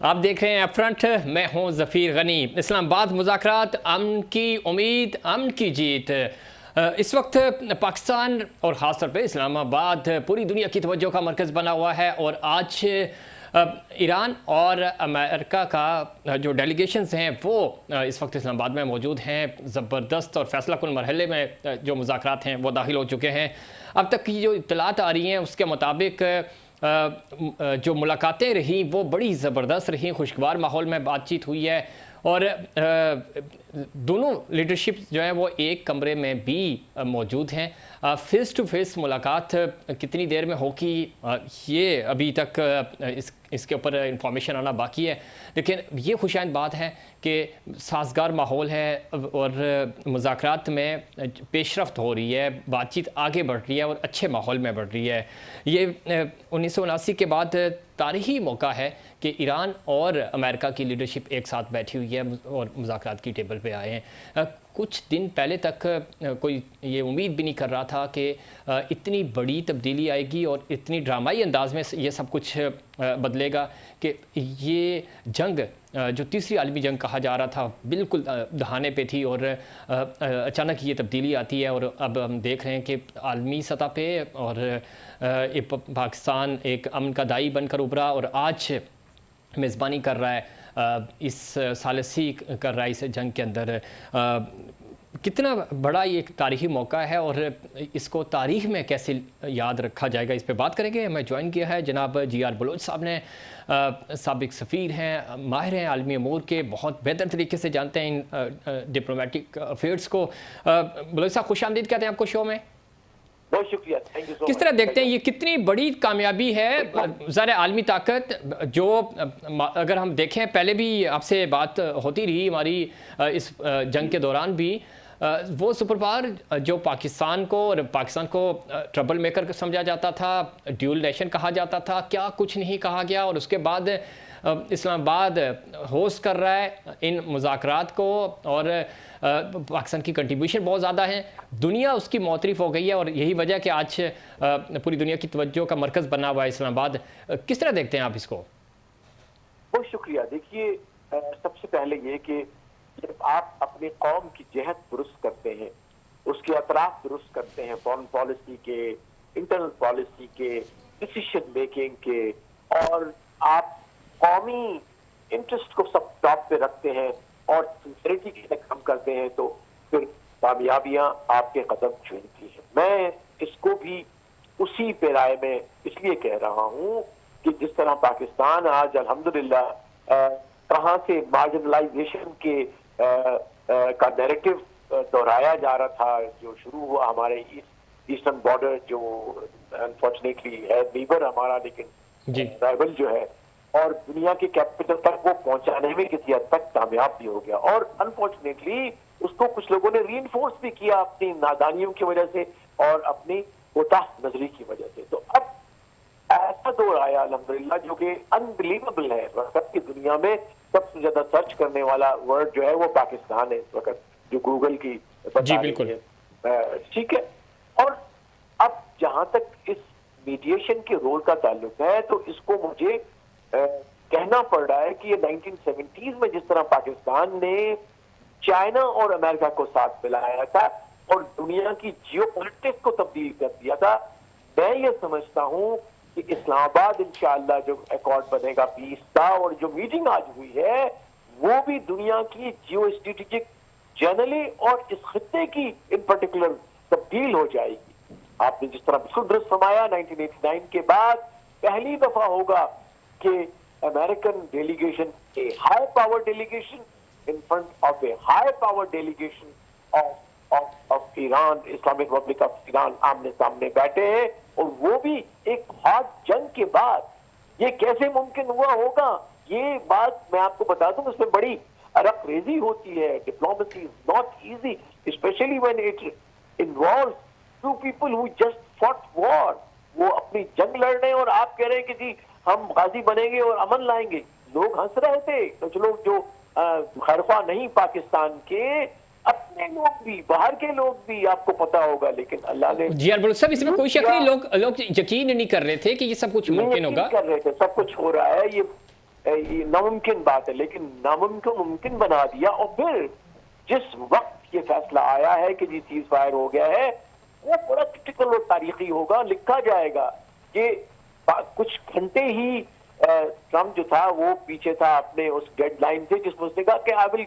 आप देख रहे हैं अपफ्रंट। मैं हूं जफ़ीर गनी। इस्लामाबाद मुज़ाकरात, अमन की उम्मीद, अमन की जीत। इस वक्त पाकिस्तान और ख़ास तौर पे इस्लामाबाद पूरी दुनिया की तवज्जो का मरकज़ बना हुआ है। और आज ईरान और अमेरिका का जो डेलीगेशंस हैं वो इस वक्त इस्लामाबाद में मौजूद हैं। ज़बरदस्त और फ़ैसलाकुन मरहले में जो मुज़ाकरात हैं वो दाखिल हो चुके हैं। अब तक की जो इत्तलात आ रही हैं उसके मुताबिक जो मुलाकातें रहीं वो बड़ी ज़बरदस्त रहीं, खुशगवार माहौल में बातचीत हुई है। और दोनों लीडरशिप जो है वो एक कमरे में भी मौजूद हैं। फ़ेस टू फेस मुलाकात कितनी देर में होगी ये अभी तक इसके ऊपर इंफॉर्मेशन आना बाकी है, लेकिन ये खुशाइंद बात है कि साजगार माहौल है और मुज़ाकरात में पेशरफ्त हो रही है, बातचीत आगे बढ़ रही है और अच्छे माहौल में बढ़ रही है। ये 1979 के बाद तारीख़ी मौका है कि ईरान और अमेरिका की लीडरशिप एक साथ बैठी हुई है और मुज़ाकरात की टेबल पे आए हैं। कुछ दिन पहले तक कोई ये उम्मीद भी नहीं कर रहा था कि इतनी बड़ी तब्दीली आएगी और इतनी ड्रामाई अंदाज में ये सब कुछ बदलेगा कि ये जंग जो तीसरी आलमी जंग कहा जा रहा था बिल्कुल दहाने पे थी और अचानक ये तब्दीली आती है। और अब हम देख रहे हैं कि आलमी सतह पे और पाकिस्तान एक अमन का दाई बनकर उभरा और आज मेज़बानी कर रहा है, इस सालसी कर रहा है इस जंग के अंदर। कितना बड़ा ये एक तारीख़ी मौका है और इसको तारीख़ में कैसे याद रखा जाएगा, इस पे बात करेंगे। हमें ज्वाइन किया है जनाब GR बलोच साहब ने। साबिक सफ़ीर हैं, माहिर हैं आलमी अमूर के, बहुत बेहतर तरीके से जानते हैं इन डिप्लोमेटिक अफेयर्स को। बलोच साहब खुश आमदीद कहते हैं आपको शो में। बहुत शुक्रिया, थैंक यू सो मच। किस तरह देखते हैं ये कितनी बड़ी कामयाबी है ज़रा आलमी ताकत जो अगर हम देखें पहले भी आपसे बात होती रही हमारी इस जंग के दौरान भी, वो सुपर पावर जो पाकिस्तान को ट्रबल मेकर समझा जाता था, ड्यूल नेशन कहा जाता था, क्या कुछ नहीं कहा गया। और उसके बाद इस्लामाबाद होस्ट कर रहा है इन मुज़ाकरात को और पाकिस्तान की कंट्रीब्यूशन बहुत ज़्यादा है, दुनिया उसकी मौतरिफ हो गई है और यही वजह कि आज पूरी दुनिया की तवज्जो का मरकज़ बना हुआ है इस्लामाबाद। किस तरह देखते हैं आप इसको? बहुत शुक्रिया। देखिए, सबसे पहले ये कि जब आप अपनी कौम की जहत दुरुस्त करते हैं, उसके अतराफ दुरुस्त करते हैं, फॉरेन पॉलिसी के, इंटरनल पॉलिसी के, डिसीजन मेकिंग के, और आप कौमी इंटरेस्ट को सब टॉप पे रखते हैं और सिंसियरिटी के साथ काम करते हैं, तो फिर कामयाबियां आपके कदम चूमती हैं। मैं इसको भी उसी पैराए में इसलिए कह रहा हूं कि जिस तरह पाकिस्तान आज अल्हम्दुलिल्लाह कहां से मार्जिनलाइजेशन के का नैरेटिव दोहराया जा रहा था, जो शुरू हुआ हमारे ईस्टर्न बॉर्डर, जो अनफॉर्चुनेटली है नीबर हमारा लेकिन राइवल जो है, और दुनिया के कैपिटल तक वो पहुंचाने में किसी हद तक कामयाब भी हो गया। और अनफॉर्चुनेटली उसको कुछ लोगों ने रीइंफोर्स भी किया अपनी नादानियों की वजह से और अपनी कोताह नजरी की वजह से। तो अब ऐसा दौर आया अल्हम्दुलिल्लाह जो कि अनबिलीवेबल है। वक्त की दुनिया में सबसे ज्यादा सर्च करने वाला वर्ड जो है वो पाकिस्तान है इस वक्त, जो गूगल की जी बिल्कुल ठीक है। और अब जहां तक इस मीडिएशन के रोल का ताल्लुक है, तो इसको मुझे कहना पड़ रहा है कि ये 1970s में जिस तरह पाकिस्तान ने चाइना और अमेरिका को साथ मिलाया था और दुनिया की जियोपॉलिटिक्स को तब्दील कर दिया था, मैं ये समझता हूं कि इस्लामाबाद इंशाअल्लाह जो अकॉर्ड बनेगा पीस का, और जो मीटिंग आज हुई है वो भी दुनिया की जियो स्ट्रेटेजिक जनरली और इस खित्ते की इन पर्टिकुलर तब्दील हो जाएगी। आपने जिस तरह बिल्कुल दुरुस्त फरमाया, 1989 के बाद पहली दफा होगा कि American delegation, A high power delegation in front of A high power delegation of Iran, Islamic Republic of Iran आमने सामने बैठे हैं, और वो भी एक हॉट जंग के बाद। ये कैसे मुमकिन हुआ होगा, ये बात मैं आपको बता दूं, इसमें बड़ी अरब रेजी होती है। Diplomacy is not easy, especially when it involves two people who just fought war. वो अपनी जंग लड़ रहे हैं और आप कह रहे हैं कि जी हम गाजी बनेंगे और अमन लाएंगे। लोग हंस रहे थे, कुछ लोग जो खैरख्वा नहीं पाकिस्तान के, अपने लोग भी, बाहर के लोग भी, आपको पता होगा, लेकिन अल्लाह ने जी यार सब इसमें कोई शक नहीं, लोग यकीन नहीं कर रहे थे कि ये सब कुछ मुमकिन होगा। कर रहे थे सब कुछ हो रहा है। ये ये नामुमकिन बात है, लेकिन नामुमकिन मुमकिन बना दिया। और फिर जिस वक्त ये फैसला आया है कि जी सीज फायर हो गया है, वो बड़ा क्रिटिकल और तारीखी होगा, लिखा जाएगा कि कुछ घंटे ही ट्रम्प जो था वो पीछे था अपने उस डेडलाइन से जिसमें उसने कहा कि I will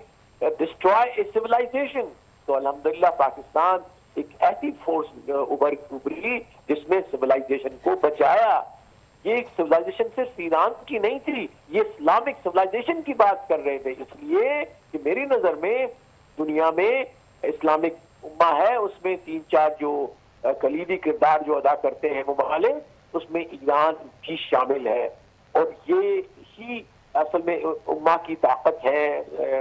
destroy a civilization. तो अल्हम्दुलिल्लाह पाकिस्तान एक ऐसी फोर्स उभरी जिसने सिविलाइजेशन को बचाया। ये एक सिविलाइजेशन सिर्फ ईरान की नहीं थी, ये इस्लामिक सिविलाइजेशन की बात कर रहे थे। इसलिए कि मेरी नजर में दुनिया में इस्लामिक उम्मा है, उसमें 3-4 जो कलीदी किरदार जो अदा करते हैं ममालिक, उसमें ईरान भी शामिल है। और ये ही असल में उम्मा की ताकत है।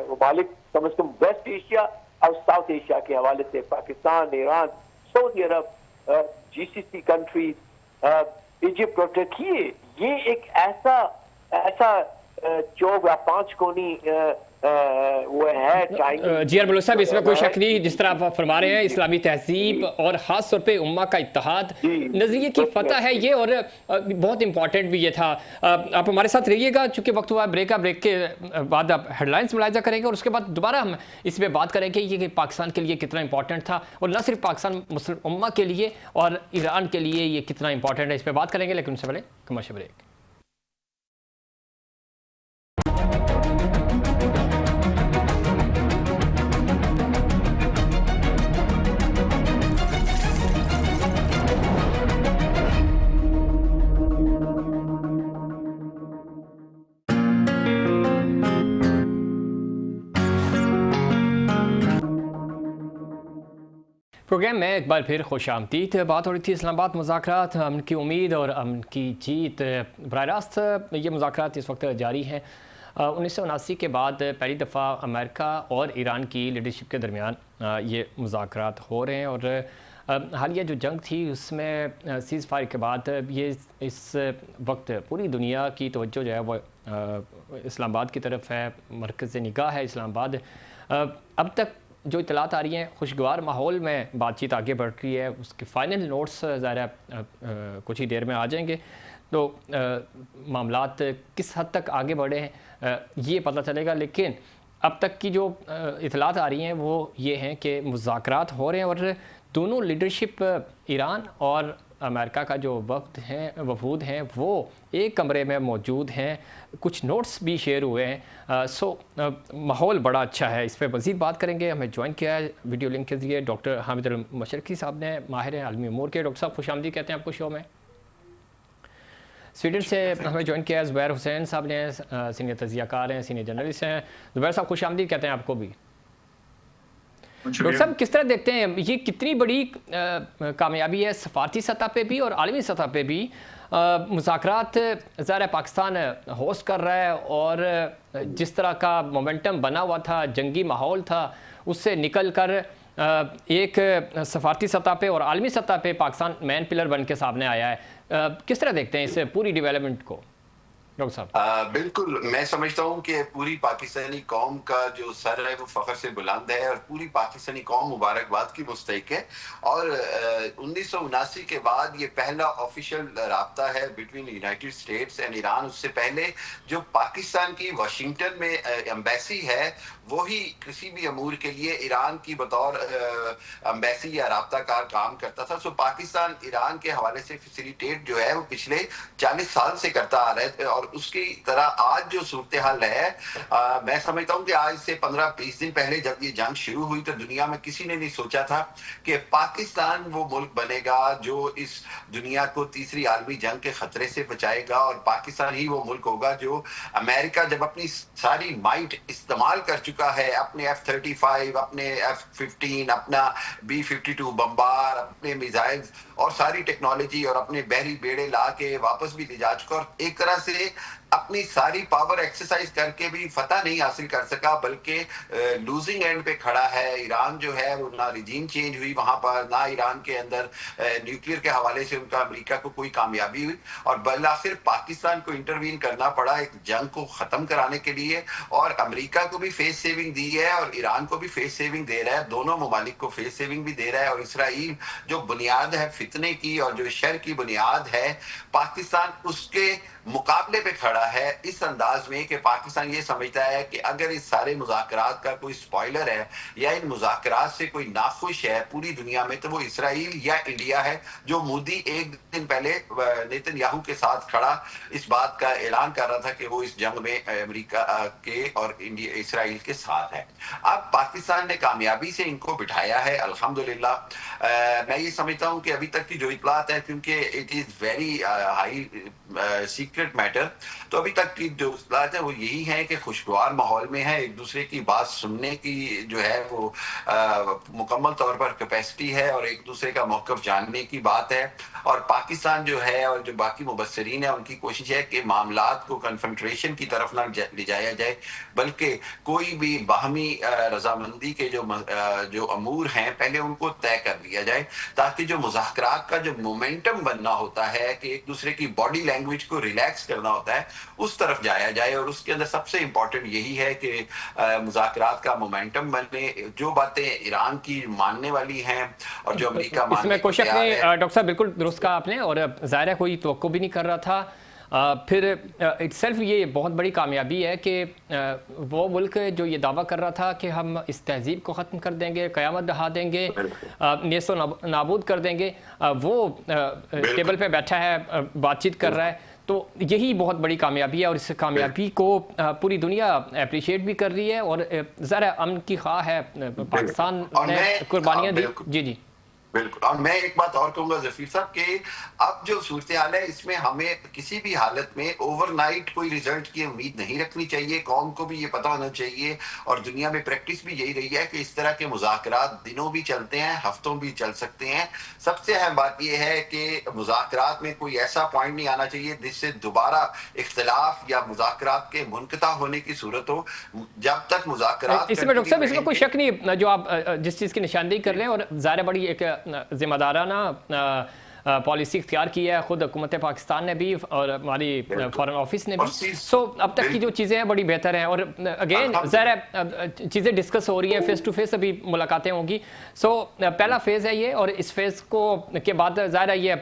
ममालिक कम से कम वेस्ट एशिया और साउथ एशिया के हवाले से पाकिस्तान, ईरान, सऊदी अरब, जीसीसी कंट्रीज, इजिप्ट और टर्की, ये एक ऐसा चौक या 5 कोनी वो है। जी बलोच साहब, इसमें कोई शक नहीं, जिस तरह आप फरमा रहे हैं इस्लामी तहजीब और ख़ास तौर पे उम्मा का इत्तेहाद, नज़रिए की फतह है ये। और बहुत इंपॉर्टेंट भी ये था। आप हमारे साथ रहिएगा, चूँकि वक्त हुआ ब्रेक के बाद आप हेडलाइंस मुलाहिजा करेंगे और उसके बाद दोबारा हम इस पर बात करेंगे ये पाकिस्तान के लिए कितना इंपॉर्टेंट था, और न सिर्फ पाकिस्तान मुस्लिम उम्मा के लिए और ईरान के लिए ये कितना इंपॉर्टेंट है, इस पर बात करेंगे। लेकिन उससे पहले कमर्शियल ब्रेक। प्रोग्राम में एक बार फिर खुश आमदीद। बात हो रही थी इस्लामाबाद मुज़ाकरात, अमन की उम्मीद और अमन की जीत। बराह रास्त ये मुज़ाकरात इस वक्त जारी हैं। 1979 के बाद पहली दफ़ा अमेरिका और ईरान की लीडरशिप के दरमियान ये मुज़ाकरात हो रहे हैं। और हालिया जो जंग थी उसमें सीज़ फायर के बाद ये इस वक्त पूरी दुनिया की तवज्जो जो है वो इस्लामाबाद की तरफ है, मरकज़ निगाह है इस्लामाबाद। अब तक जो इतलात आ रही हैं, खुशगवार माहौल में बातचीत आगे बढ़ रही है। उसके फ़ाइनल नोट्स ज़ाहिर कुछ ही देर में आ जाएंगे, तो मामलात किस हद तक आगे बढ़े हैं ये पता चलेगा। लेकिन अब तक की जो इतलात आ रही हैं वो ये हैं कि मुज़ाकरात हो रहे हैं और दोनों लीडरशिप ईरान और अमेरिका का जो वफूद हैं वो एक कमरे में मौजूद हैं। कुछ नोट्स भी शेयर हुए हैं। माहौल बड़ा अच्छा है। इस पर मज़ीद बात करेंगे। हमें ज्वाइन किया है वीडियो लिंक के ज़रिए डॉक्टर हामिद अल मशरकी साहब ने, माहिर हैं आलमी उमूर के। डॉक्टर साहब खुशामदीद कहते हैं आपको शो में। स्वीडन से हमें ज्वाइन किया है ज़ुबैर हुसैन साहब ने, सीनियर तजियाकार हैं, सीनियर जर्नलिस्ट हैं। ज़ुबैर साहब खुशामदीद कहते हैं आपको भी। डॉक्टर साहब किस तरह देखते हैं ये कितनी बड़ी कामयाबी है सफारती सतह पे भी और आलमी सतह पे भी? मुज़ाकरात ज़ाहिर पाकिस्तान होस्ट कर रहा है और जिस तरह का मोमेंटम बना हुआ था, जंगी माहौल था, उससे निकल कर एक सफारती सतह पे और आलमी सतह पे पाकिस्तान मैन पिलर बन के सामने आया है। किस तरह देखते हैं इस पूरी डेवलपमेंट को डॉक्टर साहब? बिल्कुल, मैं समझता हूँ कि पूरी पाकिस्तानी कौम का जो सर है वो फख्र से बुलंद है और पूरी पाकिस्तानी कौम मुबारकबाद की मुस्तहिक है। और 1979 के बाद ये पहला ऑफिशियल राब्ता है between United states and Iran. उससे पहले जो पाकिस्तान की वाशिंगटन में एम्बेसी है वही किसी भी अमूर के लिए ईरान की बतौर एम्बेसी या राब्ताकार काम करता था। सो पाकिस्तान ईरान के हवाले से फैसिलिटेट जो है वो पिछले 40 साल से करता आ रहा है। और उसकी तरह आज जो सूरत हाल है, मैं समझता हूँ कि आज से 15-20 दिन पहले जब ये जंग शुरू हुई तो दुनिया में किसी ने नहीं सोचा था कि पाकिस्तान वो मुल्क बनेगा जो इस दुनिया को तीसरी आलमी जंग के खतरे से बचाएगा। और पाकिस्तान ही वो मुल्क होगा जो अमेरिका जब अपनी सारी माइट इस्तेमाल कर चुका है, अपने F-35, अपने F-15, अपना B-52 बम्बार, अपने मिसाइल्स और सारी टेक्नोलॉजी और अपने बहरी बेड़े ला के वापस भी ले जा चुका और एक तरह से अपनी सारी पावर एक्सरसाइज करके भी फतह नहीं हासिल कर सका, बल्कि लूजिंग एंड पे खड़ा है। ईरान जो है वो ना रिजीम चेंज हुई वहां पर, ना ईरान के अंदर न्यूक्लियर के हवाले से उनका अमेरिका को कोई कामयाबी हुई और बलाखिर पाकिस्तान को इंटरवीन करना पड़ा एक जंग को खत्म कराने के लिए। और अमेरिका को भी फेस सेविंग दी है और ईरान को भी फेस सेविंग दे रहा है, दोनों ममालिक को फेस सेविंग भी दे रहा है। और इसराइल जो बुनियाद है फितने की और जो शर की बुनियाद है, पाकिस्तान उसके मुकाबले पे खड़ा रहा है इस अंदाज में कि पाकिस्तान ये समझता है कि अगर इस सारे मुज़ाकरात का कोई स्पॉइलर है या इन मुज़ाकरात से कोई नाखुश है पूरी दुनिया में, तो वो इसराइल या इंडिया है, जो मोदी एक दिन पहले नेतन्याहू के साथ खड़ा इस बात का ऐलान कर रहा था कि वो इस जंग में अमेरिका के और इंडिया इसराइल के साथ है। अब पाकिस्तान ने कामयाबी से इनको बिठाया है अल्हम्दुलिल्लाह। मैं ये समझता हूँ कि अभी तक की जो इतलात है, क्योंकि it is very high secret matter, तो अभी तक की जो इतलात है वो यही है कि खुशगवार माहौल में है, एक दूसरे की बात सुनने की जो है वो मुकम्मल तौर पर कैपेसिटी है और एक दूसरे का मौक़िफ़ जानने की बात है। और पाकिस्तान जो है और जो बाकी मुबस्सिरीन है उनकी कोशिश है कि मामलात को कन्फ्रंट्रेशन की तरफ ना ले जाया जाए, बल्कि कोई भी बाहमी रजामंदी के जो अमूर हैं पहले उनको तय कर लिया जाए, ताकि जो मुज़ाकरात का जो मोमेंटम बनना होता है कि एक दूसरे की बॉडी लैंग्वेज को रिलैक्स करना होता है, उस तरफ जाया जाए। और उसके अंदर सबसे इम्पोर्टेंट यही है कि मुज़ाकरात का मोमेंटम बने। जो बातें ईरान की मानने वाली हैं और जो अमेरिका मानने इसमें कोई शक नहीं, डॉक्टर साहब बिल्कुल दुरुस्त कहा आपने, और ज़ाहिर है कोई तवक्को भी नहीं कर रहा था। फिर इटसेल्फ ये बहुत बड़ी कामयाबी है कि वो मुल्क जो ये दावा कर रहा था कि हम इस तहज़ीब को ख़त्म कर देंगे, क़यामत ढहा देंगे, नेस्तो नाबूद कर देंगे, वो टेबल पे बैठा है, बातचीत कर रहा है, तो यही बहुत बड़ी कामयाबी है। और इस कामयाबी को पूरी दुनिया अप्रिशिएट भी कर रही है और ज़रा अमन की ख्वाह है। पाकिस्तान ने कुर्बानियाँ दी। जी जी बिल्कुल। और मैं एक बात और कहूंगा जफीर साहब कि अब जो सूरत हाल है इसमें हमें किसी भी हालत में ओवरनाइट कोई रिजल्ट की उम्मीद नहीं रखनी चाहिए। कौम को भी ये पता होना चाहिए और दुनिया में प्रैक्टिस भी यही रही है कि इस तरह के मुज़ाकरात दिनों भी चलते हैं, हफ्तों भी चल सकते हैं। सबसे अहम बात यह है कि मुज़ाकरात में कोई ऐसा पॉइंट नहीं आना चाहिए जिससे दोबारा इख्तिलाफ या मुज़ाकरात के मुनक़ता होने की सूरत हो। जब तक मुज़ाकरात इसमें डॉक्टर साहब इसमें कोई शक नहीं, जो आप जिस चीज़ की निशानदेही कर रहे हैं, और ज़ाहिर बड़ी एक जिम्मेदाराना पॉलिसी इख्तियार की है खुद हुकूमत पाकिस्तान ने भी और हमारी फॉरेन ऑफिस ने भी। सो अब तक की जो चीज़ें हैं बड़ी बेहतर हैं, और अगेन ज़ाहिर चीज़ें डिस्कस हो रही हैं, फेस टू फेस अभी मुलाकातें होंगी। सो पहला फेज़ है ये, और इस फेज़ को के बाद ज़ाहिर है ये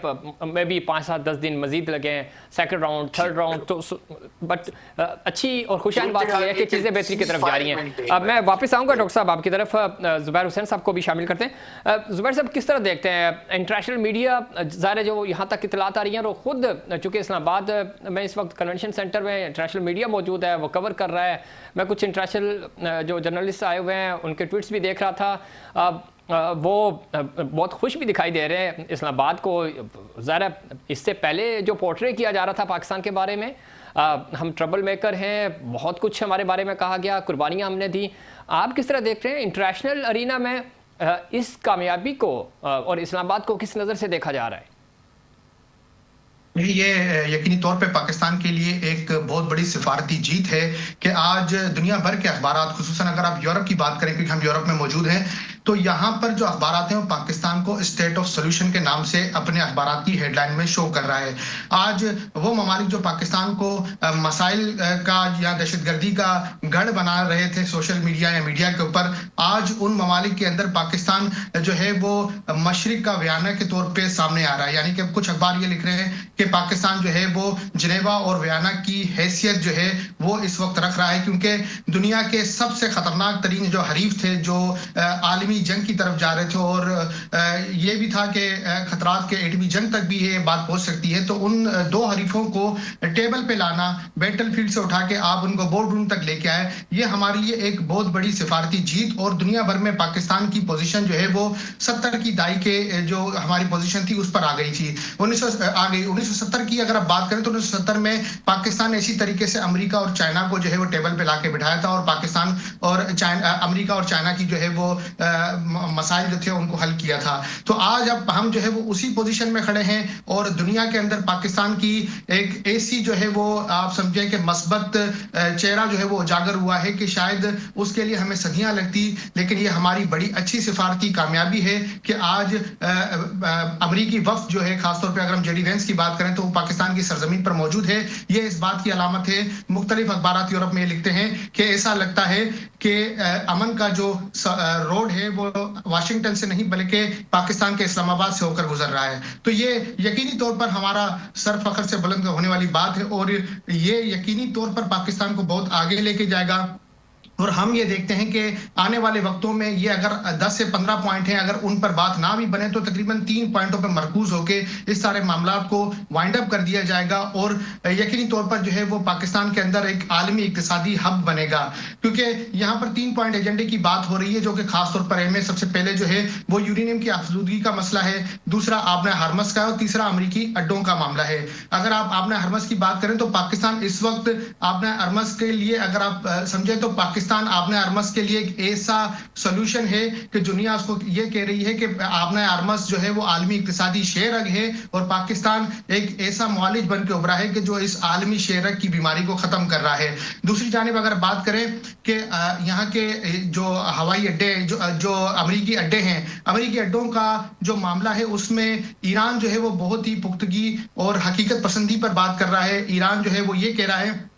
में भी 5-7-10 दिन मजीद लगे हैं, सेकंड राउंड, थर्ड राउंड, तो बट अच्छी और खुशहाल बात यह है कि चीज़ें बेहतरी की तरफ जा रही हैं। अब मैं वापस आऊँगा डॉक्टर साहब आपकी तरफ, ज़ुबैर हुसैन साहब को भी शामिल करते हैं। ज़ुबैर साहब किस तरह देखते हैं इंटरनेशनल मीडिया, ज़ाहिर जो यहाँ तक इतलात आ रही हैं, और ख़ुद चूँकि इस्लामाबाद में इस वक्त कन्वेंशन सेंटर में इंटरनेशनल मीडिया मौजूद है, वो कवर कर रहा है। मैं कुछ इंटरनेशनल जो जर्नलिस्ट आए हुए हैं उनके ट्वीट्स भी देख रहा था, वो बहुत खुश भी दिखाई दे रहे हैं इस्लामाबाद को। ज़ाहिर इससे पहले जो पोर्ट्रे किया जा रहा था पाकिस्तान के बारे में, हम ट्रबल मेकर हैं, बहुत कुछ हमारे बारे में कहा गया, कुर्बानियाँ हमने दी। आप किस तरह देख रहे हैं इंटरनेशनल अरीना में इस कामयाबी को, और इस्लामाबाद को किस नज़र से देखा जा रहा है? ये यकीनी तौर पे पाकिस्तान के लिए एक बहुत बड़ी सिफारती जीत है कि आज दुनिया भर के अखबारात, खुसूसन अगर आप यूरोप की बात करें, क्योंकि हम यूरोप में मौजूद हैं, तो यहाँ पर जो अखबारात हैं वो पाकिस्तान को स्टेट ऑफ सोल्यूशन के नाम से अपने अखबारात की हेडलाइन में शो कर रहा है। आज वो ममालिक जो पाकिस्तान को मसाइल का या दहशतगर्दी का गढ़ बना रहे थे सोशल मीडिया या मीडिया के ऊपर, आज उन ममालिक के अंदर पाकिस्तान जो है वो मशरिक का वियाना के तौर पर सामने आ रहा है। यानी कि कुछ अखबार ये लिख रहे हैं कि पाकिस्तान जो है वो जिनेवा और वियना की हैसियत जो है वो इस वक्त रख रहा है, क्योंकि दुनिया के सबसे खतरनाक तरीन जो हरीफ थे, जो आलमी जंग की तरफ जा रहे थे, और ये भी था कि खतरात के एटमी जंग तक भी ये बात पहुंच सकती है, तो उन दो हरीफों को टेबल पे लाना, बैटलफील्ड से उठा के आप उनको बोर्ड रूम तक लेके आए, ये हमारे लिए एक बहुत बड़ी सिफारती जीत। और दुनिया भर में पाकिस्तान की पोजीशन जो है वो 70 की दाई के जो हमारी पोजीशन थी उस पर आ गई थी। 1970 की अगर आप बात करें तो 1970 में पाकिस्तान इसी तरीके से अमेरिका और चाइना को जो है वो टेबल पे लाके बिठाया था, और पाकिस्तान और अमेरिका और चाइना की जो है वो मसाइल जो थे उनको हल किया था। तो आज अब हम जो है वो उसी पोजीशन में खड़े हैं, और दुनिया के अंदर पाकिस्तान की एक ऐसी जो है वो आप समझे कि मस्बत चेहरा जो है वो उजागर हुआ है कि शायद उसके लिए हमें सदियां लगती, लेकिन ये हमारी बड़ी अच्छी सिफारती कामयाबी है कि आज अमरीकी वफ्द जो है, खासतौर पर अगर हम जेडी वेंस की बात करें तो वो पाकिस्तान की सरजमीन पर मौजूद है, ये इस बात की अलामत है। मुख्तलिफ अखबार यूरोप में लिखते हैं कि ऐसा लगता है कि अमन का जो रोड है वो वाशिंगटन से नहीं बल्कि पाकिस्तान के इस्लामाबाद से होकर गुजर रहा है। तो ये यकीनी तौर पर हमारा सर फख्र से बुलंद होने वाली बात है और ये यकीनी तौर पर पाकिस्तान को बहुत आगे लेके जाएगा। और हम ये देखते हैं कि आने वाले वक्तों में ये अगर 10 से 15 पॉइंट हैं, अगर उन पर बात ना भी बने तो तकरीबन 3 पॉइंटों पर मरकूज होकर इस सारे मामलात को वाइंड अप कर दिया जाएगा और यकीनी तौर पर जो है वो पाकिस्तान के अंदर एक आलमी इक्तिसादी हब बनेगा। क्योंकि यहाँ पर 3 पॉइंट एजेंडे की बात हो रही है जो कि खासतौर पर अहम है। सबसे पहले जो है वो यूरेनियम की आफजूदगी का मसला है, दूसरा आबना हरमस का है और तीसरा अमरीकी अड्डों का मामला है। अगर आप आबना हरमस की बात करें तो पाकिस्तान इस वक्त आबना हरमस के लिए अगर आप समझे तो पाकिस्तान आबना हरमस के लिए एक ऐसा सोल्यूशन है कि दुनिया उसको ये कह रही है कि आबना हरमस जो है वो आलमी इक्तिसादी शेरग है और पाकिस्तान एक ऐसा मुआलिज बन के उभरा है कि जो इस आलमी शेरग की बीमारी को खत्म कर रहा है। दूसरी जानिब अगर बात करें कि यहाँ के जो हवाई अड्डे जो अमरीकी अड्डे हैं, अमरीकी अड्डों का जो मामला है उसमें ईरान जो है वो बहुत ही पुख्तगी और हकीकत पसंदी पर बात कर रहा है। ईरान जो है वो ये कह रहा है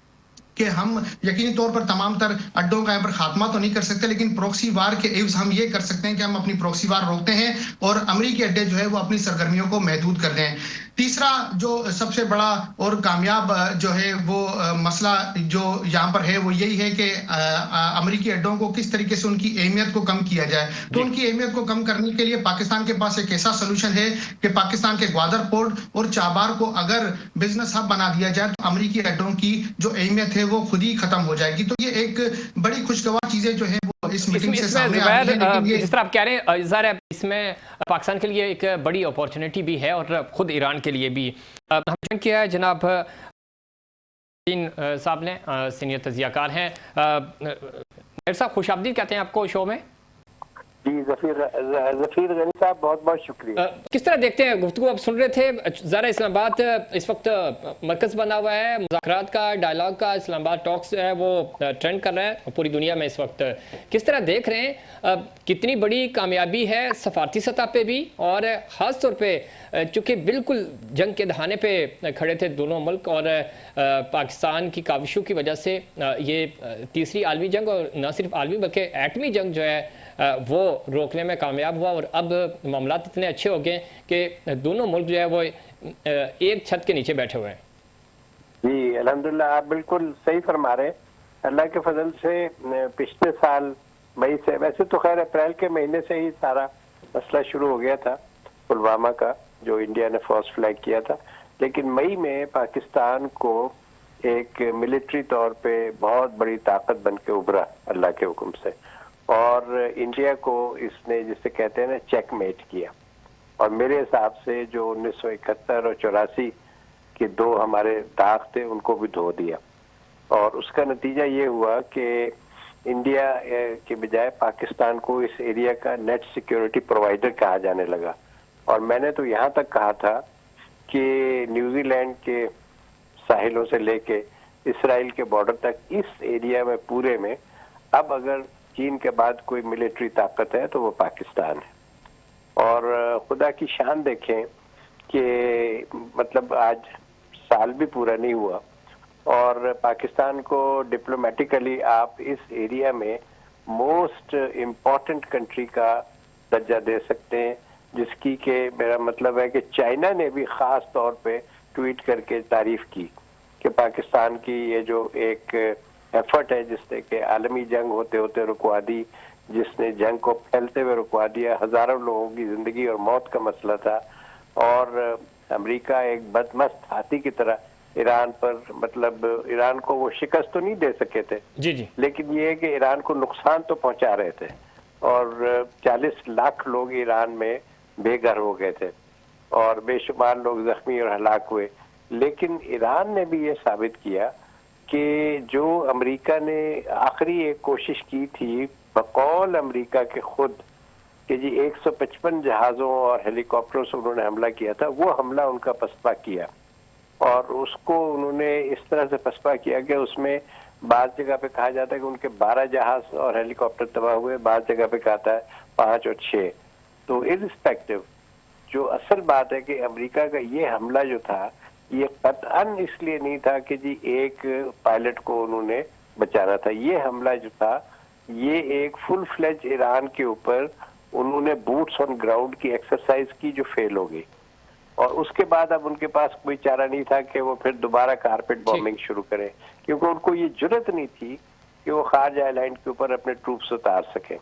कि हम यकीनी तौर पर तमाम तर अड्डों का यहाँ पर खात्मा तो नहीं कर सकते, लेकिन प्रॉक्सी वार के एवज हम ये कर सकते हैं कि हम अपनी प्रॉक्सी वार रोकते हैं और अमरीकी अड्डे जो है वो अपनी सरगर्मियों को महदूद कर दें। तीसरा जो सबसे बड़ा और कामयाब जो है वो मसला जो यहाँ पर है वो यही है कि अमरीकी अड्डों को किस तरीके से उनकी अहमियत को कम किया जाए। तो उनकी अहमियत को कम करने के लिए पाकिस्तान के पास एक ऐसा सोल्यूशन है कि पाकिस्तान के ग्वादर पोर्ट और चाबार को अगर बिजनेस हब बना दिया जाए तो अमरीकी अड्डों की जो अहमियत है वो खुद ही खत्म हो जाएगी। तो ये एक बड़ी खुशगवार चीजें जो है वो इस मीटिंग से सामने आ रही है। जिस तरह आप कह रहे हैं ज़ाहिर है इसमें पाकिस्तान के लिए एक बड़ी अपॉर्चुनिटी भी है और खुद ईरान के लिए भी। हम किया है जनाब साहब ने, सीनियर तजियाकार हैं। मेरे साहब खुश आमदीद कहते हैं आपको शो में। जी जफीर गनी साहब बहुत बहुत शुक्रिया। किस तरह देखते हैं गुफ्तगू आप सुन रहे थे, ज़रा इस्लामाबाद इस वक्त मरकज़ बना हुआ है मुज़ाकरात का, डायलॉग का, इस्लामाबाद टॉक्स है वो ट्रेंड कर रहा है पूरी दुनिया में इस वक्त। किस तरह देख रहे हैं कितनी बड़ी कामयाबी है सफारती सतह पे भी और ख़ास तौर पे चूँकि बिल्कुल जंग के दहाने पे खड़े थे दोनों मुल्क और पाकिस्तान की काविशों की वजह से ये तीसरी आलमी जंग और न सिर्फ आलमी बल्कि एटमी जंग जो है वो रोकने में कामयाब हुआ और अब मामलात इतने अच्छे हो गए कि दोनों मुल्क जो है वो एक छत के नीचे बैठे हुए हैं। जी अल्हम्दुलिल्लाह, आप बिल्कुल सही फरमा रहे हैं। अल्लाह के फजल से पिछले साल मई से, वैसे तो खैर अप्रैल के महीने से ही सारा मसला शुरू हो गया था पुलवामा का, जो इंडिया ने फर्स्ट फ्लैग किया था, लेकिन मई में पाकिस्तान को एक मिलिट्री तौर पे बहुत बड़ी ताकत बन के उभरा अल्लाह के हुक्म से और इंडिया को इसने जिसे कहते हैं ना चेकमेट किया। और मेरे हिसाब से जो 1971 और 84 के दो हमारे दाग थे उनको भी धो दिया और उसका नतीजा ये हुआ कि इंडिया के बजाय पाकिस्तान को इस एरिया का नेट सिक्योरिटी प्रोवाइडर कहा जाने लगा। और मैंने तो यहाँ तक कहा था कि न्यूजीलैंड के साहिलों से लेके इसराइल के बॉर्डर तक इस एरिया में पूरे में अब अगर चीन के बाद कोई मिलिट्री ताकत है तो वो पाकिस्तान है। और खुदा की शान देखें कि मतलब आज साल भी पूरा नहीं हुआ और पाकिस्तान को डिप्लोमेटिकली आप इस एरिया में मोस्ट इम्पोर्टेंट कंट्री का दर्जा दे सकते हैं, जिसकी के मेरा मतलब है कि चाइना ने भी खास तौर पे ट्वीट करके तारीफ की कि पाकिस्तान की ये जो एक एफर्ट है जिसने कि आलमी जंग होते होते रुकवा दी, जिसने जंग को फैलते हुए रुकवा दिया, हजारों लोगों की जिंदगी और मौत का मसला था। और अमेरिका एक बदमस्त हाथी की तरह ईरान पर, मतलब ईरान को वो शिकस्त तो नहीं दे सके थे जी, लेकिन ये है कि ईरान को नुकसान तो पहुंचा रहे थे और 40 लाख लोग ईरान में बेघर हो गए थे और बेशुमार लोग जख्मी और हलाक हुए। लेकिन ईरान ने भी ये साबित किया कि जो अमेरिका ने आखिरी एक कोशिश की थी बकौल अमेरिका के खुद कि जी 155 जहाज़ों और हेलीकॉप्टरों से उन्होंने हमला किया था, वो हमला उनका पसपा किया और उसको उन्होंने इस तरह से पसपा किया कि उसमें बाज़ जगह पे कहा जाता है कि उनके 12 जहाज और हेलीकॉप्टर तबाह हुए, बाज़ जगह पे कहता है 5 और 6। तो इर्रिस्पेक्टिव जो असल बात है कि अमेरिका का ये हमला जो था ये कतअन इसलिए नहीं था कि जी एक पायलट को उन्होंने बचाना था। ये हमला जो था ये एक फुल फ्लेज ईरान के ऊपर उन्होंने बूट्स ऑन ग्राउंड की एक्सरसाइज की जो फेल हो गई, और उसके बाद अब उनके पास कोई चारा नहीं था कि वो फिर दोबारा कारपेट बॉम्बिंग शुरू करें, क्योंकि उनको ये जुर्रत नहीं थी कि वो खारज आइलैंड के ऊपर अपने ट्रूप्स उतार सकें।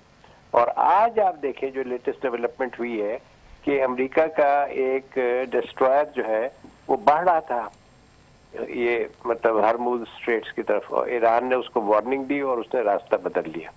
और आज आप देखें जो लेटेस्ट डेवलपमेंट हुई है कि अमेरिका का एक डिस्ट्रॉयर जो है वो बढ़ रहा था ये मतलब हरमुज स्ट्रेट्स की तरफ, और ईरान ने उसको वार्निंग दी और उसने रास्ता बदल लिया।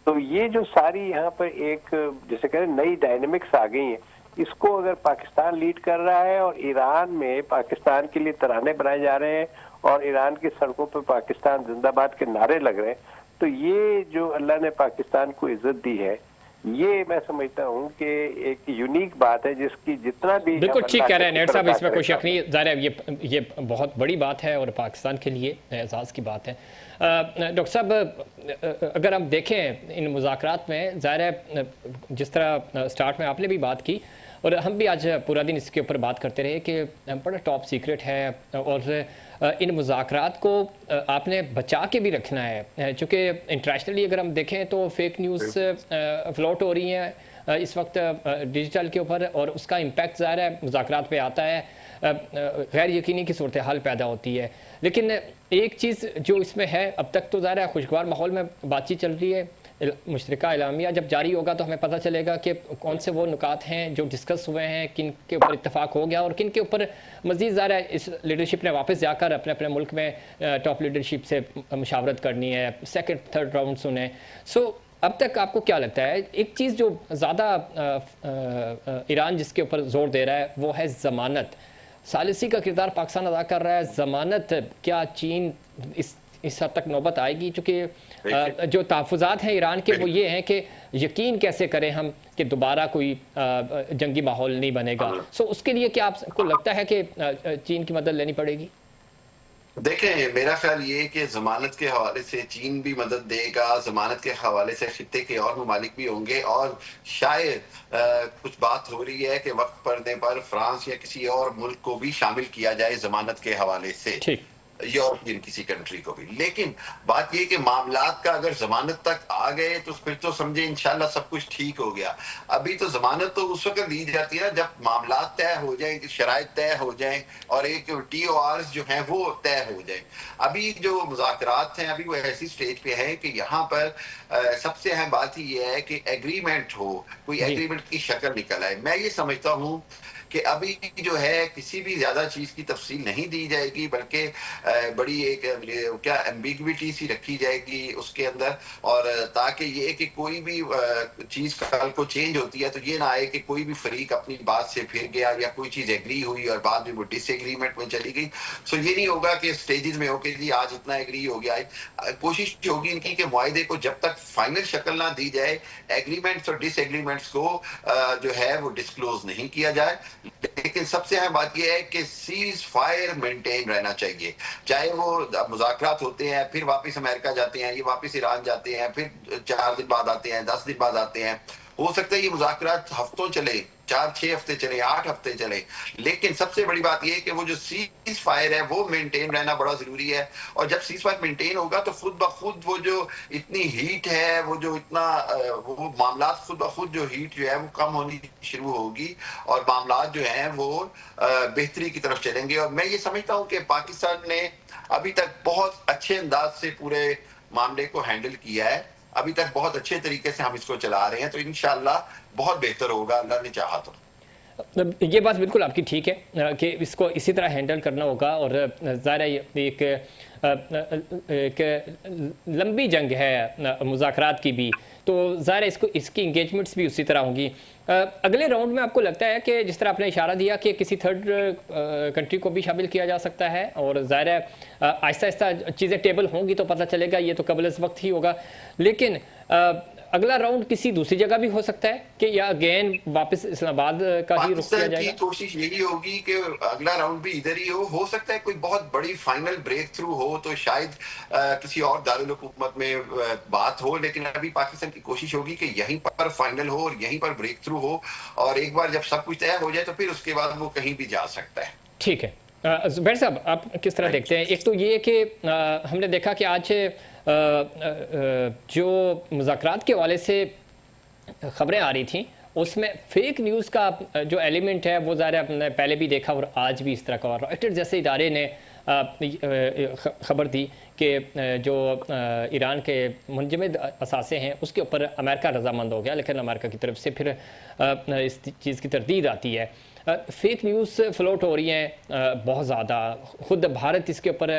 तो ये जो सारी यहाँ पर एक जैसे कह रहे नई डायनेमिक्स आ गई हैं, इसको अगर पाकिस्तान लीड कर रहा है और ईरान में पाकिस्तान के लिए तराने बनाए जा रहे हैं और ईरान की सड़कों पर पाकिस्तान जिंदाबाद के नारे लग रहे हैं, तो ये जो अल्लाह ने पाकिस्तान को इज्जत दी है, ये मैं समझता हूँ कि एक यूनिक बात है जिसकी जितना भी बिल्कुल ठीक कह रहे हैं नेट साहब, इसमें कोई शक नहीं। ज़ाहिर है ये बहुत बड़ी बात है और पाकिस्तान के लिए एजाज़ की बात है। डॉक्टर साहब अगर हम देखें इन मुज़ाकरात में, ज़ाहिर है जिस तरह स्टार्ट में आपने भी बात की और हम भी आज पूरा दिन इसके ऊपर बात करते रहे कि बड़ा टॉप सीक्रेट है और इन मुज़ाकरात को आपने बचा के भी रखना है, चूँकि इंटरनेशनली अगर हम देखें तो फेक न्यूज़ फ्लोट हो रही हैं इस वक्त डिजिटल के ऊपर, और उसका इम्पैक्ट ज़ाहिर है मुज़ाकरात पे आता है, गैर यकीनी की सूरत हाल पैदा होती है। लेकिन एक चीज़ जो इसमें है, अब तक तो ज़ाहिर है खुशगवार माहौल में बातचीत चल रही है, मुश्तरका एलामिया जब जारी होगा तो हमें पता चलेगा कि कौन से वो नुकात हैं जो डिस्कस हुए हैं, किन के ऊपर इत्तेफाक हो गया और किन के ऊपर मज़ीद ज़्यादा इस लीडरशिप ने वापस जाकर अपने अपने मुल्क में टॉप लीडरशिप से मुशावरत करनी है, सेकंड थर्ड राउंड सुने। सो अब तक आपको क्या लगता है, एक चीज़ जो ज़्यादा ईरान जिसके ऊपर जोर दे रहा है वो है ज़मानत। सालिसी का किरदार पाकिस्तान अदा कर रहा है, ज़मानत क्या चीन इस हद तक नौबत आएगी? चूँकि जो तहफ़्फ़ुज़ात हैं ईरान के वो ये हैं कि यकीन कैसे करें हम कि दोबारा कोई जंगी माहौल नहीं बनेगा। सो उसके लिए क्या आपको लगता है कि चीन की मदद लेनी पड़ेगी? देखें, मेरा ख्याल ये है कि ज़मानत के हवाले से चीन भी मदद देगा, ज़मानत के हवाले से खित्ते के और ममालिक भी होंगे, और शायद कुछ बात हो रही है कि वक्त पड़ने पर फ्रांस या किसी और मुल्क को भी शामिल किया जाए ज़मानत के हवाले से, यूरोपियन किसी कंट्री को भी। लेकिन बात यह कि मामलात का अगर जमानत तक आ गए तो फिर तो समझे इंशाल्लाह सब कुछ ठीक हो गया। अभी तो जमानत तो उस वक्त दी जाती है ना जब मामलात तय हो जाए, शराइत तय हो जाए और एक TORs जो हैं वो तय हो जाए। अभी जो मुज़ाकरात हैं अभी वो ऐसी स्टेज पे है कि यहाँ पर सबसे अहम बात ही ये है कि एग्रीमेंट हो, कोई एग्रीमेंट की शक्ल निकल आए। मैं ये समझता हूँ कि अभी जो है किसी भी ज्यादा चीज की तफसील नहीं दी जाएगी, बल्कि बड़ी एक क्या एम्बिग्विटी सी रखी जाएगी उसके अंदर, और ताकि ये कि कोई भी चीज कल को चेंज होती है तो ये ना आए कि कोई भी फरीक अपनी बात से फिर गया या कोई चीज एग्री हुई और बाद में वो डिसएग्रीमेंट में चली गई। सो ये नहीं होगा कि स्टेजेस में होके जी आज इतना एग्री हो गया है। कोशिश होगी इनकी कि मुआहदे को जब तक फाइनल शक्ल ना दी जाए, एग्रीमेंट्स और डिसएग्रीमेंट्स को जो है वो डिस्क्लोज नहीं किया जाए। लेकिन सबसे अहम बात यह है कि सीज फायर मेंटेन रहना चाहिए, चाहे वो मुज़ाकरात होते हैं फिर वापस अमेरिका जाते हैं, ये वापस ईरान जाते हैं, फिर 4 दिन बाद आते हैं, 10 दिन बाद आते हैं। हो सकता है ये मुज़ाकरात हफ्तों चले, 4-6 हफ्ते चले, 8 हफ्ते चले, लेकिन सबसे बड़ी बात यह है कि वो जो सीज फायर है वो मेंटेन रहना बड़ा जरूरी है। और जब सीज फायर मेंटेन होगा तो खुद ब खुद वो जो इतनी हीट है, वो जो इतना वो मामला खुद ब खुद जो हीट जो है वो कम होनी शुरू होगी और मामला जो हैं वो बेहतरी की तरफ चलेंगे। और मैं ये समझता हूँ कि पाकिस्तान ने अभी तक बहुत अच्छे अंदाज से पूरे मामले को हैंडल किया है, अभी तक बहुत अच्छे तरीके से हम इसको चला रहे हैं, तो इंशाल्लाह बहुत बेहतर होगा अल्लाह ने चाहा तो। ये बात बिल्कुल आपकी ठीक है कि इसको इसी तरह हैंडल करना होगा। और ज़ाहिर है एक लंबी जंग है मुज़ाकरात की भी, तो ज़ाहिर है इसकी इंगेजमेंट्स भी उसी तरह होंगी। अगले राउंड में आपको लगता है कि जिस तरह आपने इशारा दिया कि किसी थर्ड कंट्री को भी शामिल किया जा सकता है, और ज़ाहिर है आहिस्ता आहिस्ता चीज़ें टेबल होंगी तो पता चलेगा, ये तो कबल इस वक्त ही होगा। लेकिन अगला राउंड किसी दूसरी जगह भी हो सकता है कि या अगेन वापस इस्लामाबाद का ही रुख किया जाएगा? कोशिश यही होगी कि अगला राउंड भी इधर ही हो सकता है कोई बहुत बड़ी फाइनल ब्रेक थ्रू हो तो शायद किसी और दारुल हुकूमत में बात हो, लेकिन अभी पाकिस्तान की कोशिश होगी कि यहीं पर फाइनल हो और यहीं पर ब्रेक थ्रू हो, और एक बार जब सब कुछ तय हो जाए तो फिर उसके बाद वो कहीं भी जा सकता है। ठीक है, ज़ुबैर साहब, आप किस तरह देखते हैं? एक तो ये कि हमने देखा कि आज जो मुज़ाकरात के हवाले से खबरें आ रही थी, उसमें फेक न्यूज़ का जो एलिमेंट है वो ज़ाहिर है हमने पहले भी देखा और आज भी इस तरह का। और रॉयटर्स जैसे इदारे ने खबर दी कि जो ईरान के मुंजमद असासे हैं उसके ऊपर अमेरिका रजामंद हो गया, लेकिन अमेरिका की तरफ से फिर इस चीज़ की तरदीद आती है। फेक न्यूज़ फ्लोट हो रही हैं बहुत ज़्यादा। ख़ुद भारत इसके ऊपर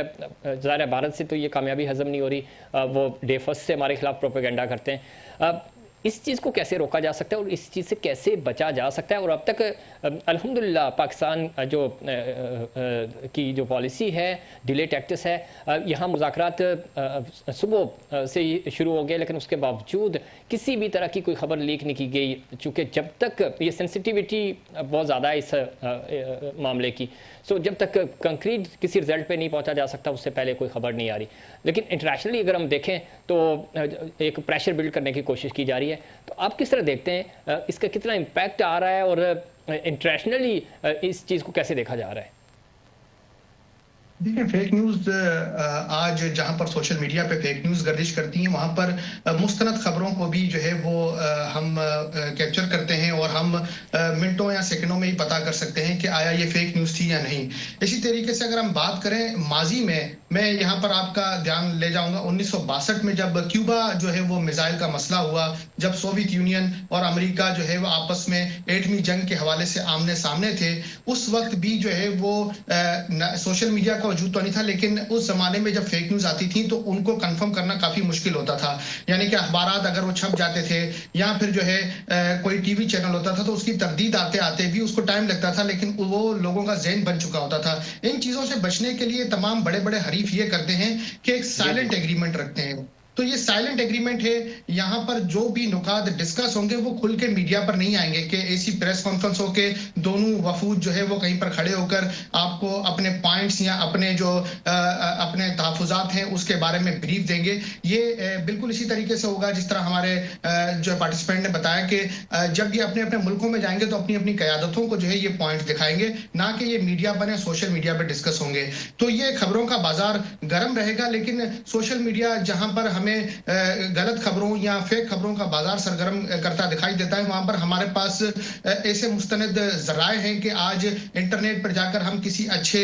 ज़ाहिर है भारत से तो ये कामयाबी हज़म नहीं हो रही, वो डे फर्स्ट से हमारे खिलाफ प्रोपेगेंडा करते हैं। इस चीज़ को कैसे रोका जा सकता है और इस चीज़ से कैसे बचा जा सकता है? और अब तक अल्हम्दुलिल्लाह पाकिस्तान जो की जो पॉलिसी है, डिले टैक्टिस है, यहाँ मुज़ाकरात सुबह से ही शुरू हो गए, लेकिन उसके बावजूद किसी भी तरह की कोई खबर लीक नहीं की गई, चूँकि जब तक ये सेंसिटिविटी बहुत ज़्यादा है इस मामले की। सो जब तक कंक्रीट किसी रिजल्ट पे नहीं पहुंचा जा सकता उससे पहले कोई खबर नहीं आ रही। लेकिन इंटरनेशनली अगर हम देखें तो एक प्रेशर बिल्ड करने की कोशिश की जा रही है। तो आप किस तरह देखते हैं इसका कितना इम्पैक्ट आ रहा है और इंटरनेशनली इस चीज़ को कैसे देखा जा रहा है? देखिए, फेक न्यूज़ आज जहां पर सोशल मीडिया पे फेक न्यूज़ गर्दिश करती हैं, वहां पर मुस्तनद खबरों को भी जो है वो हम कैप्चर करते हैं और हम मिनटों या सेकंडों में ही पता कर सकते हैं कि आया ये फेक न्यूज़ थी या नहीं। इसी तरीके से अगर हम बात करें माजी में, मैं यहाँ पर आपका ध्यान ले जाऊंगा 1962 में जब क्यूबा जो है वो मिसाइल का मसला हुआ, जब सोवियत यूनियन और अमेरिका जो है वो आपस में एटमी जंग के हवाले से आमने सामने थे, उस वक्त भी जो है वो सोशल मीडिया का वजूद तो नहीं था, लेकिन उस जमाने में जब फेक न्यूज़ आती थी तो उनको कंफर्म करना काफ़ी मुश्किल होता था। यानी कि अखबारात अगर वो छप जाते थे या फिर जो है कोई टीवी चैनल होता था तो उसकी तरदीद आते आते भी उसको टाइम लगता था, लेकिन वो लोगों का ज़हन बन चुका होता था। इन चीज़ों से बचने के लिए तमाम बड़े बड़े हरीफ ये करते हैं कि एक साइलेंट एग्रीमेंट रखते हैं। तो ये साइलेंट एग्रीमेंट है, यहाँ पर जो भी नुकात डिस्कस होंगे वो खुल के मीडिया पर नहीं आएंगे कि ऐसी प्रेस कॉन्फ्रेंस हो के दोनों वफूद जो है वो कहीं पर खड़े होकर आपको अपने पॉइंट्स या अपने जो अपने तहफुजात हैं उसके बारे में ब्रीफ देंगे। ये बिल्कुल इसी तरीके से होगा जिस तरह हमारे जो पार्टिसिपेंट ने बताया कि जब ये अपने अपने मुल्कों में जाएंगे तो अपनी अपनी क़यादतों को जो है ये पॉइंट दिखाएंगे, ना कि ये मीडिया पर या सोशल मीडिया पर डिस्कस होंगे। तो ये खबरों का बाजार गर्म रहेगा, लेकिन सोशल मीडिया जहां पर हमें गलत खबरों या फेक खबरों का बाजार सरगर्म करता दिखाई देता है, वहां पर हमारे पास ऐसे मुस्तनद जराए हैं कि आज इंटरनेट पर जाकर हम किसी अच्छे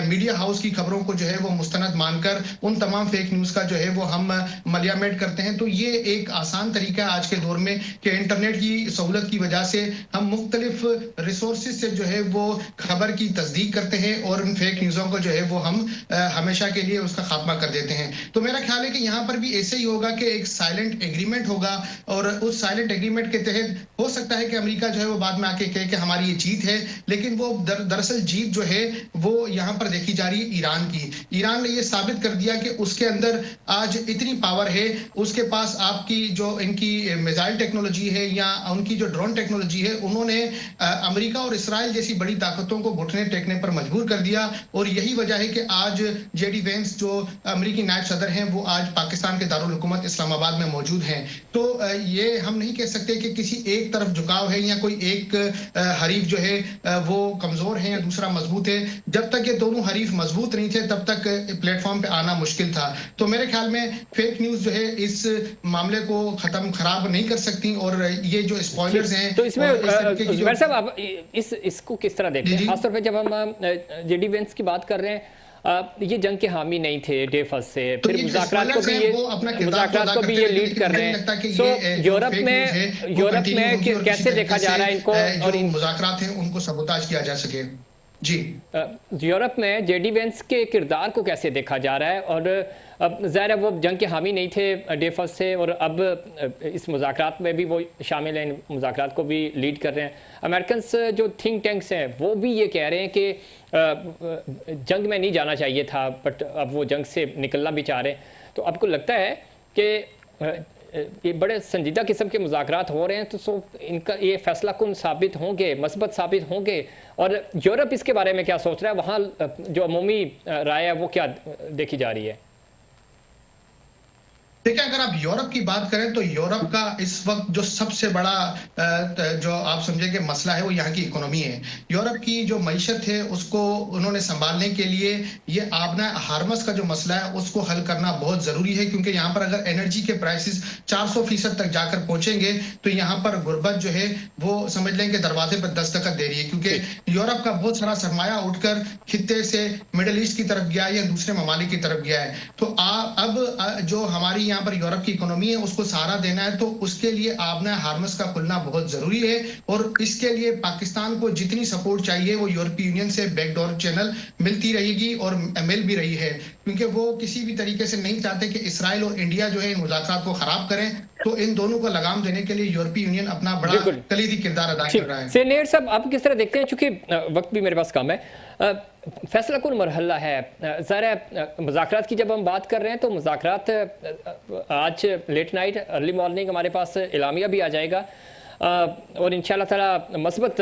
मीडिया हाउस की खबरों को जो है वो मुस्तनद मानकर उन तमाम फेक न्यूज़ का जो है वो हम मलियामेट करते हैं। तो ये एक आसान तरीका है आज के दौर में कि इंटरनेट की सहूलत की वजह से हम मुख्तलिफ रिसोर्सेज से जो है वो खबर की तस्दीक करते हैं और उन फेक न्यूज़ों को जो है वो हम हमेशा के लिए उसका खात्मा कर देते हैं। तो मेरा ख्याल है कि यहाँ पर भी ऐसे ही होगा कि एक साइलेंट एग्रीमेंट होगा और उस साइलेंट एग्रीमेंट के तहत हो सकता है कि अमेरिका जो है वो बाद में आके कहे कि हमारी ये जीत है, लेकिन वो दरअसल जीत जो है वो यहाँ पर देखी जा रही है ईरान की। ईरान ने ये साबित कर दिया कि उसके अंदर आज इतनी पावर है, उसके पास आपकी जो इनकी मिसाइल टेक्नोलॉजी है या उनकी जो ड्रोन टेक्नोलॉजी है, उन्होंने अमेरिका और इसराइल जैसी बड़ी ताकतों को घुटने टेकने पर मजबूर कर दिया। और यही वजह है कि आज जेडी वेंस जो अमेरिकी नायब सदर हैं वो आज पाकिस्तान के दारुल हुकूमत इस्लामाबाद में मौजूद हैं। तो ये हम नहीं कह सकते कि किसी एक तरफ झुकाव है या कोई एक हरीफ जो है वो कमजोर है या दूसरा मजबूत है। जब तक ये दोनों हरीफ मजबूत नहीं थे तब तक प्लेटफॉर्म पे आना मुश्किल था। तो मेरे ख्याल में फेक न्यूज़ जो है इस मामले को खराब नहीं कर सकती। और ये जो स्पॉयलर्स हैं तो इसमें ज़ुबैर साहब आप इसको किस तरह देखते हैं, खासतौर पर जब हम जेडी वेंस की बात कर रहे हैं? ये जंग के हामी नहीं थे डे फर्स्ट से, फिर मुज़ाकरात को भी ये लीड कर रहे हैं। सो यूरोप में कैसे देखा जा रहा है इनको और इन मुज़ाकरात हैं उनको सबोताज किया जा सके? जी, यूरोप में जेडी वेंस के किरदार को कैसे देखा जा रहा है? और अब ज़ाहिर है वो जंग के हामी नहीं थे डे फर्स्ट से और अब इस मुज़ाकरात में भी वो शामिल हैं, मुज़ाकरात को भी लीड कर रहे हैं। अमेरिकन्स जो थिंक टैंक्स हैं वो भी ये कह रहे हैं कि जंग में नहीं जाना चाहिए था, बट अब वो जंग से निकलना भी चाह रहे हैं। तो आपको लगता है कि ये बड़े संजीदा किस्म के मुज़ाकरात हो रहे हैं, तो इनका ये फैसला कुन साबित होंगे, मस्बत साबित होंगे? और यूरोप इसके बारे में क्या सोच रहा है? वहाँ जो अमूमी राय है वो क्या देखी जा रही है? देखिए, अगर आप यूरोप की बात करें तो यूरोप का इस वक्त जो सबसे बड़ा जो आप समझे कि मसला है वो यहाँ की इकोनॉमी है। यूरोप की जो मईशत है उसको उन्होंने संभालने के लिए ये आबना हार्मस का जो मसला है उसको हल करना बहुत जरूरी है, क्योंकि यहाँ पर अगर एनर्जी के प्राइसेस 400% तक जाकर पहुंचेंगे तो यहाँ पर गुर्बत जो है वो समझ लें कि दरवाजे पर दस्तखत दे रही है, क्योंकि यूरोप का बहुत सारा सरमाया उठकर खित्ते से मिडिल ईस्ट की तरफ गया है या दूसरे ममालिक की तरफ गया है। तो अब जो हमारी यहाँ पर यूरोप की इकोनॉमी है उसको सहारा देना है, तो उसके लिए आबना हार्मस का खुलना बहुत जरूरी है। और इसके लिए पाकिस्तान को जितनी सपोर्ट चाहिए वो यूरोपीय यूनियन से बैकडोर चैनल मिलती रहेगी और मिल भी रही है, क्योंकि वो किसी भी तरीके से नहीं चाहते कि इसराइल और इंडिया जो है इन मुज़ाकरात को खराब करें। तो इन दोनों को लगाम देने के लिए यूरोपीय यूनियन अपना बड़ा कलीदी किरदार अदा कर रहा है। सेनेर साहब, आप किस तरह देखते हैं, चूंकि वक्त भी मेरे पास कम है, फैसला कुन मरहला है ज़रा मुज़ाकरात की जब हम बात कर रहे हैं तो मुज़ाकरात आज लेट नाइट अर्ली मॉर्निंग हमारे पास एलामिया भी आ जाएगा और इंशाल्लाह ताला मस्बत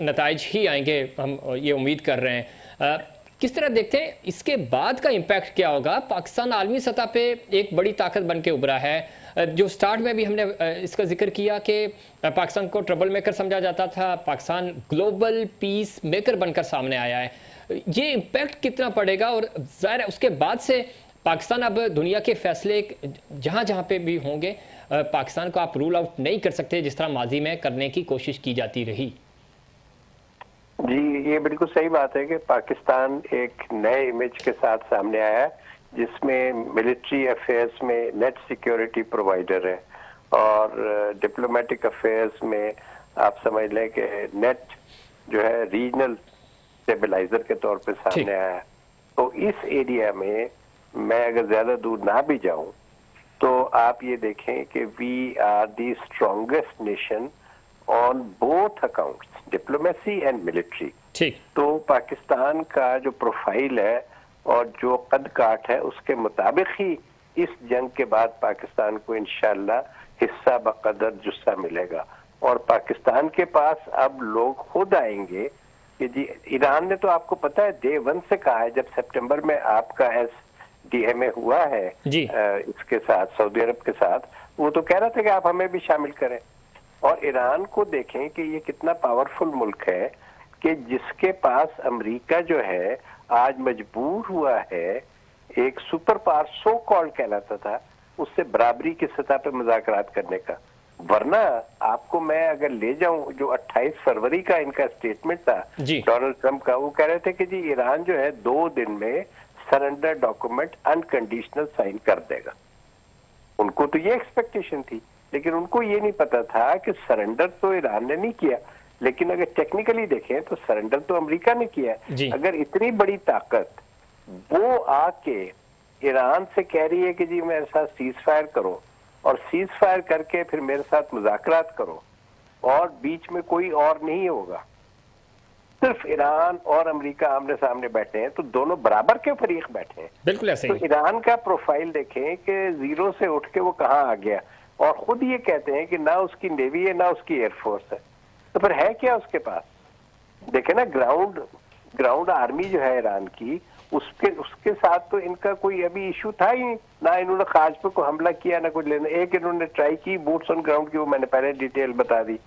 नताइज ही आएंगे, हम ये उम्मीद कर रहे हैं। किस तरह देखते हैं इसके बाद का इम्पैक्ट क्या होगा? पाकिस्तान आलमी सतह पे एक बड़ी ताकत बन के उभरा है, जो स्टार्ट में भी हमने इसका जिक्र किया कि पाकिस्तान को ट्रबल मेकर समझा जाता था, पाकिस्तान ग्लोबल पीस मेकर बनकर सामने आया है। ये इम्पैक्ट कितना पड़ेगा और ज़ाहिर है उसके बाद से पाकिस्तान अब दुनिया के फैसले जहाँ जहाँ पे भी होंगे पाकिस्तान को आप रूल आउट नहीं कर सकते जिस तरह माजी में करने की कोशिश की जाती रही। जी, ये बिल्कुल सही बात है कि पाकिस्तान एक नए इमेज के साथ सामने आया है, जिसमें मिलिट्री अफेयर्स में नेट सिक्योरिटी प्रोवाइडर है और डिप्लोमेटिक अफेयर्स में आप समझ लें कि नेट जो है रीजनल स्टेबलाइजर के तौर पे सामने आया है। तो इस एरिया में मैं अगर ज्यादा दूर ना भी जाऊं तो आप ये देखें कि we are the strongest nation on both accounts, diplomacy and military. ठीक, तो पाकिस्तान का जो प्रोफाइल है और जो कद काट है उसके मुताबिक ही इस जंग के बाद पाकिस्तान को इंशाल्लाह हिस्सा बकदर जुस्सा मिलेगा। और पाकिस्तान के पास अब लोग खुद आएंगे कि जी, ईरान ने तो आपको पता है डे 1 से कहा है, जब सितंबर में आपका SDMA हुआ है इसके साथ सऊदी अरब के साथ, वो तो कह रहा था कि आप हमें भी शामिल करें। और ईरान को देखें कि ये कितना पावरफुल मुल्क है कि जिसके पास अमेरिका जो है आज मजबूर हुआ है एक सुपर पावर सो कॉल्ड कहलाता था उससे बराबरी की सतह पे मुज़ाकरात करने का। वरना आपको मैं अगर ले जाऊं, जो 28 फरवरी का इनका स्टेटमेंट था डोनाल्ड ट्रंप का, वो कह रहे थे कि जी ईरान जो है 2 दिन में सरेंडर डॉक्यूमेंट अनकंडीशनल साइन कर देगा। उनको तो ये एक्सपेक्टेशन थी, लेकिन उनको ये नहीं पता था कि सरेंडर तो ईरान ने नहीं किया, लेकिन अगर टेक्निकली देखें तो सरेंडर तो अमेरिका ने किया। अगर इतनी बड़ी ताकत वो आके ईरान से कह रही है कि जी मेरे साथ सीज फायर करो और सीज फायर करके फिर मेरे साथ मुज़ाकरात करो और बीच में कोई और नहीं होगा, सिर्फ ईरान और अमेरिका आमने सामने बैठे हैं, तो दोनों बराबर के फरीक बैठे हैं। बिल्कुल ऐसे ही। तो ईरान का प्रोफाइल देखें कि जीरो से उठ के वो कहाँ आ गया, और खुद ये कहते हैं कि ना उसकी नेवी है ना उसकी एयरफोर्स है, तो फिर है क्या उसके पास? देखे ना, ग्राउंड आर्मी जो है ईरान की, उसके साथ तो इनका कोई अभी इशू था ही नहीं, ना इन्होंने खाज पे को हमला किया ना कुछ लेना। एक इन्होंने ट्राई की बूट्स ऑन ग्राउंड की, वो मैंने पहले डिटेल बता दी।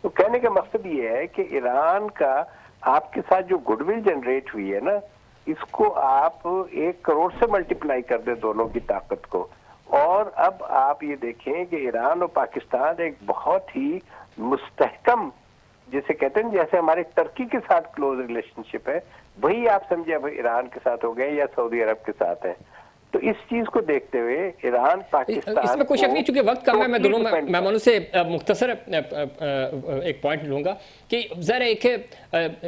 तो कहने का मकसद ये है कि ईरान का आपके साथ जो गुडविल जनरेट हुई है ना, इसको आप 1 करोड़ से मल्टीप्लाई कर दे दोनों की ताकत को। और अब आप ये देखें कि ईरान और पाकिस्तान एक बहुत ही मुस्तहकम, जिसे कहते हैं जैसे हमारे टर्की के साथ क्लोज रिलेशनशिप है, वही आप समझे अब ईरान के साथ हो गए या सऊदी अरब के साथ है। तो इस चीज को देखते हुए ईरान पाकिस्तान, इसमें कोई शक नहीं, चूंकि वक्त कम है, मैं दोनों मेहमानों से मुख्तसर एक पॉइंट लूंगा कि जरा एक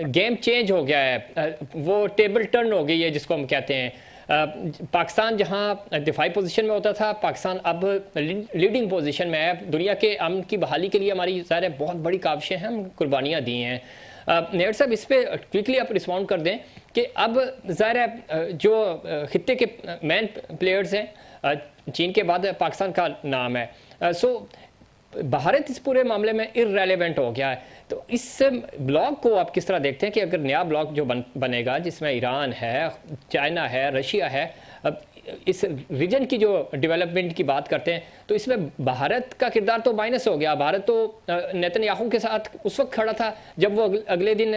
गेम चेंज हो गया है, वो टेबल टर्न हो गई है जिसको हम कहते हैं। पाकिस्तान जहां दिफाई पोजीशन में होता था, पाकिस्तान अब लीडिंग पोजीशन में है। दुनिया के अमन की बहाली के लिए हमारी ज़ाहिर बहुत बड़ी काविशें हैं, हम कुर्बानियाँ दी हैं। नेयर साहब, इस पर क्विकली आप रिस्पॉन्ड कर दें कि अब ज़ाहिर है जो खित्ते के मेन प्लेयर्स हैं, चीन के बाद पाकिस्तान का नाम है, सो भारत इस पूरे मामले में इररेलेवेंट हो गया है। तो इस ब्लॉक को आप किस तरह देखते हैं कि अगर नया ब्लॉक जो बनेगा जिसमें ईरान है, चाइना है, रशिया है, इस रीजन की जो डेवलपमेंट की बात करते हैं तो इसमें भारत का किरदार तो माइनस हो गया। भारत तो नेतन्याहू के साथ उस वक्त खड़ा था जब वो अगले दिन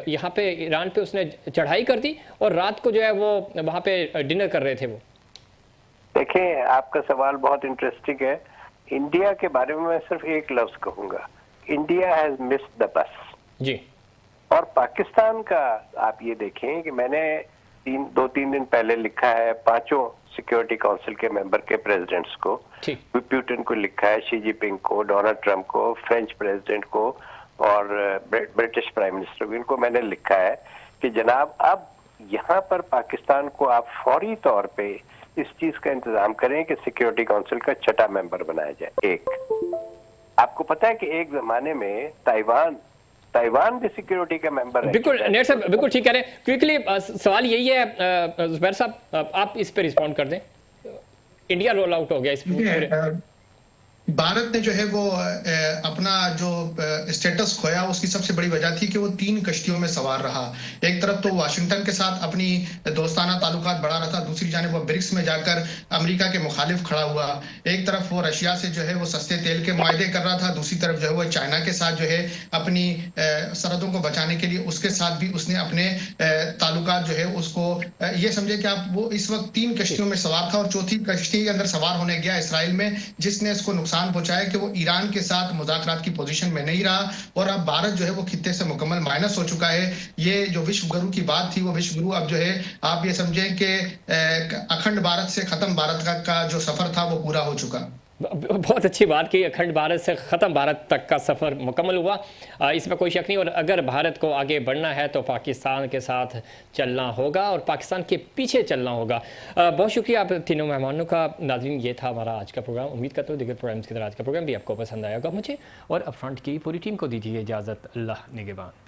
यहाँ पे ईरान पे उसने चढ़ाई कर दी और रात को जो है वो वहाँ पे डिनर कर रहे थे वो। देखें, आपका सवाल बहुत इंटरेस्टिंग है। इंडिया के बारे में मैं सिर्फ एक लफ्ज कहूंगा, India has missed the bus जी। और पाकिस्तान का आप ये देखें कि मैंने 2-3 दिन पहले लिखा है 5 सिक्योरिटी काउंसिल के मेंबर के प्रेसिडेंट्स को, पुतिन को लिखा है, शी जिनपिंग को, डोनाल्ड ट्रंप को, फ्रेंच प्रेसिडेंट को और ब्रिटिश प्राइम मिनिस्टर को, इनको मैंने लिखा है कि जनाब अब यहाँ पर पाकिस्तान को आप फौरी तौर पे इस चीज का इंतजाम करें कि सिक्योरिटी काउंसिल का 6ठा मेंबर बनाया जाए। एक, आपको पता है कि एक जमाने में ताइवान भी सिक्योरिटी का मेंबर है। बिल्कुल नेट साहब, बिल्कुल ठीक कह रहे हैं। क्विकली सवाल यही है जुबैर साहब, आप इस पे रिस्पॉन्ड कर दें। इंडिया रोल आउट हो गया इस पूरे। भारत ने जो है वो अपना जो स्टेटस खोया उसकी सबसे बड़ी वजह थी कि वो 3 कश्तियों में सवार रहा। एक तरफ तो वाशिंगटन के साथ अपनी दोस्ताना ताल्लुकात बढ़ा रहा था, दूसरी जानिब वो ब्रिक्स में जाकर अमेरिका के मुखालिफ खड़ा हुआ। एक तरफ वो रशिया से जो है वो सस्ते तेल के मुआहदे कर रहा था, दूसरी तरफ जो है वो चाइना के साथ जो है अपनी सरहदों को बचाने के लिए उसके साथ भी उसने अपने ताल्लुकात जो है उसको ये समझे कि आप वो इस वक्त 3 कश्तियों में सवार था और चौथी कश्ती के अंदर सवार होने गया इसराइल में, जिसने इसको नुकसान पहुंचाया कि वो ईरान के साथ मुज़ाकरात की पोजीशन में नहीं रहा और अब भारत जो है वो खित्ते से मुकम्मल माइनस हो चुका है। ये जो विश्व गुरु की बात थी वो विश्व गुरु अब जो है आप ये समझें कि अखंड भारत से खत्म भारत का जो सफर था वो पूरा हो चुका। बहुत अच्छी बात की, अखंड भारत से ख़त्म भारत तक का सफ़र मुकम्मल हुआ, इसमें कोई शक नहीं। और अगर भारत को आगे बढ़ना है तो पाकिस्तान के साथ चलना होगा और पाकिस्तान के पीछे चलना होगा। बहुत शुक्रिया आप तीनों मेहमानों का। नाज़रीन, ये था हमारा आज का प्रोग्राम। उम्मीद करता हूँ दीगर प्रोग्राम्स की तरह आज का प्रोग्राम भी आपको पसंद आएगा। मुझे और अपफ्रंट की पूरी टीम को दीजिए इजाज़त। अल्लाह निगहबान।